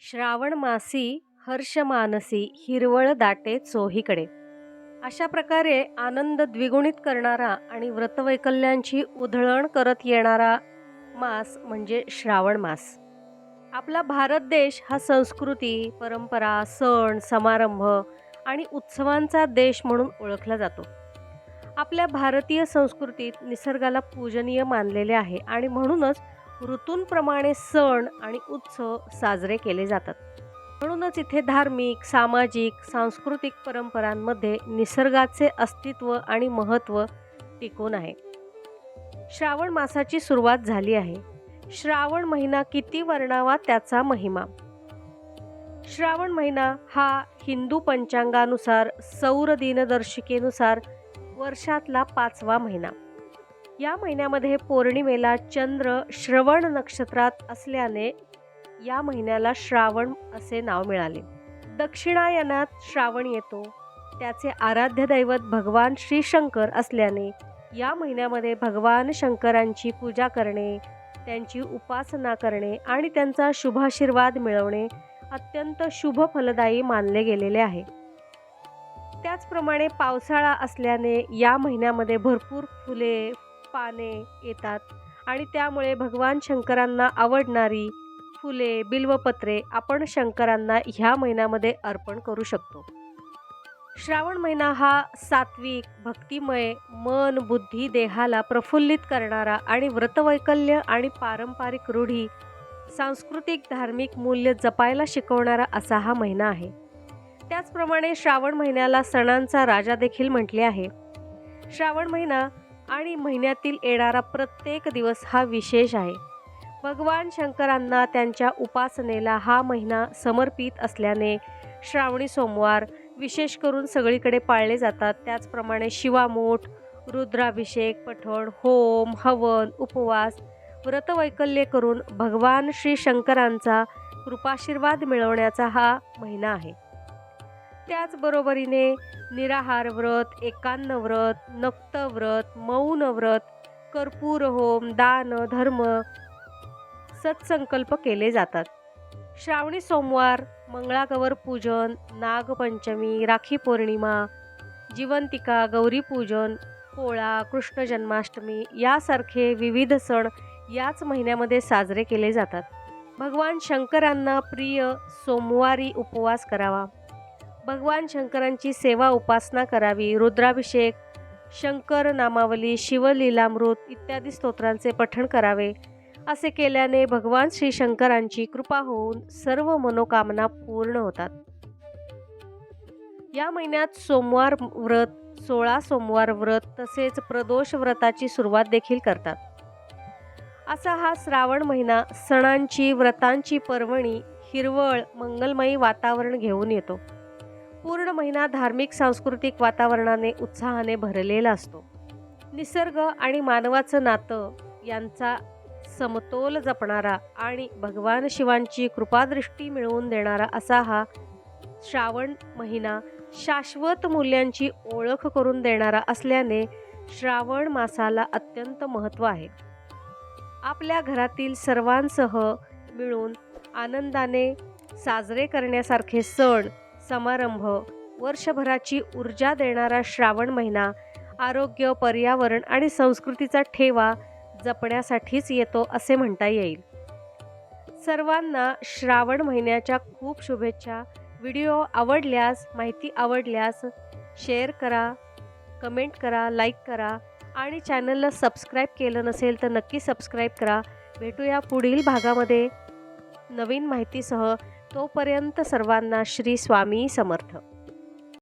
श्रावण मासी हर्ष मानसी हिरवळ दाटे चोहीकडे. अशा प्रकारे आनंद द्विगुणित करणारा आणि व्रतवैकल्यांची उधळण करत येणारा मास म्हणजे श्रावण मास. आपला भारत देश हा संस्कृती, परंपरा, सण, समारंभ आणि उत्सवांचा देश म्हणून ओळखला जातो. आपल्या भारतीय संस्कृतीत निसर्गाला पूजनीय मानलेले आहे आणि म्हणूनच ऋतूंप्रमाणे सण आणि उत्सव साजरे केले जातात. म्हणूनच इथे धार्मिक, सामाजिक, सांस्कृतिक परंपरांमध्ये निसर्गाचे अस्तित्व आणि महत्त्व टिकून आहे. श्रावण मासाची सुरुवात झाली आहे. श्रावण महिना किती वर्णावा त्याचा महिमा. श्रावण महिना हा हिंदू पंचांगानुसार सौर दिनदर्शिकेनुसार वर्षातला 5वा महिना. या महिन्यामध्ये पौर्णिमेला चंद्र श्रवण नक्षत्रात असल्याने या महिन्याला श्रावण असे नाव मिळाले. दक्षिणायनात श्रावण येतो. त्याचे आराध्य दैवत भगवान श्री शंकर असल्याने या महिन्यामध्ये भगवान शंकरांची पूजा करणे, त्यांची उपासना करणे आणि त्यांचा शुभाशीर्वाद मिळवणे अत्यंत शुभ फलदायी मानले गेलेले आहे. त्याचप्रमाणे पावसाळा असल्याने या महिन्यामध्ये भरपूर फुले, पाने येतात आणि त्यामुळे भगवान शंकरांना आवडणारी फुले, बिल्वपत्रे आपण शंकरांना ह्या महिन्यामध्ये अर्पण करू शकतो. श्रावण महिना हा सात्विक, भक्तिमय, मन, बुद्धी, देहाला प्रफुल्लित करणारा आणि व्रतवैकल्य आणि पारंपरिक रूढी, सांस्कृतिक धार्मिक मूल्य जपायला शिकवणारा असा हा महिना आहे. त्याचप्रमाणे श्रावण महिन्याला सणांचा राजा देखील म्हटले आहे. श्रावण महिना आणि महिन्यातील येणारा प्रत्येक दिवस हा विशेष आहे. भगवान शंकरांना त्यांच्या उपासनेला हा महिना समर्पित असल्याने श्रावणी सोमवार विशेष करून सगळीकडे पाळले जातात. त्याचप्रमाणे शिवामूठ, रुद्राभिषेक, पठण, होम, हवन, उपवास, व्रतवैकल्य करून भगवान श्री शंकरांचा कृपाशीर्वाद मिळवण्याचा हा महिना आहे. त्याचबरोबरीने निराहार व्रत, एकान्न व्रत, नक्त व्रत, मौन व्रत, कर्पूर होम, दान, धर्म, सत्संकल्प केले जातात. श्रावणी सोमवार, मंगळागौर पूजन, नागपंचमी, राखी पौर्णिमा, जिवंतिका, गौरीपूजन, पोळा, कृष्ण जन्माष्टमी यासारखे विविध सण याच महिन्यामध्ये साजरे केले जातात. भगवान शंकरांना प्रिय सोमवारी उपवास करावा, भगवान शंकरांची सेवा उपासना करावी, रुद्राभिषेक, शंकर नामावली, शिवलीलामृत इत्यादी स्तोत्रांचे पठण करावे. असे केल्याने भगवान श्री शंकरांची कृपा होऊन सर्व मनोकामना पूर्ण होतात. या महिन्यात सोमवार व्रत, 16 सोमवार व्रत तसेच प्रदोष व्रताची सुरुवात देखील करतात. असा हा श्रावण महिना सणांची, व्रतांची पर्वणी, हिरवळ, मंगलमयी वातावरण घेऊन येतो. पूर्ण महिना धार्मिक, सांस्कृतिक वातावरणाने उत्साहाने भरलेला असतो. निसर्ग आणि मानवाचं नातं यांचा समतोल जपणारा आणि भगवान शिवांची कृपादृष्टी मिळवून देणारा असा हा श्रावण महिना शाश्वत मूल्यांची ओळख करून देणारा असल्याने श्रावण मासाला अत्यंत महत्त्व आहे. आपल्या घरातील सर्वांसह मिळून आनंदाने साजरे करण्यासारखे सण, समारंभ, वर्षभराची ऊर्जा देणारा श्रावण महिना आरोग्य, पर्यावरण आणि संस्कृतीचा ठेवा जपण्यासाठीच येतो असे म्हणता येईल. सर्वांना श्रावण महिन्याच्या खूप शुभेच्छा. व्हिडिओ आवडल्यास, माहिती आवडल्यास शेअर करा, कमेंट करा, लाईक करा आणि चॅनलला सबस्क्राईब केलं नसेल तर नक्की सबस्क्राईब करा. भेटूया पुढील भागामध्ये नवीन माहितीसह. तोपर्यंत सर्वांना श्री स्वामी समर्थ.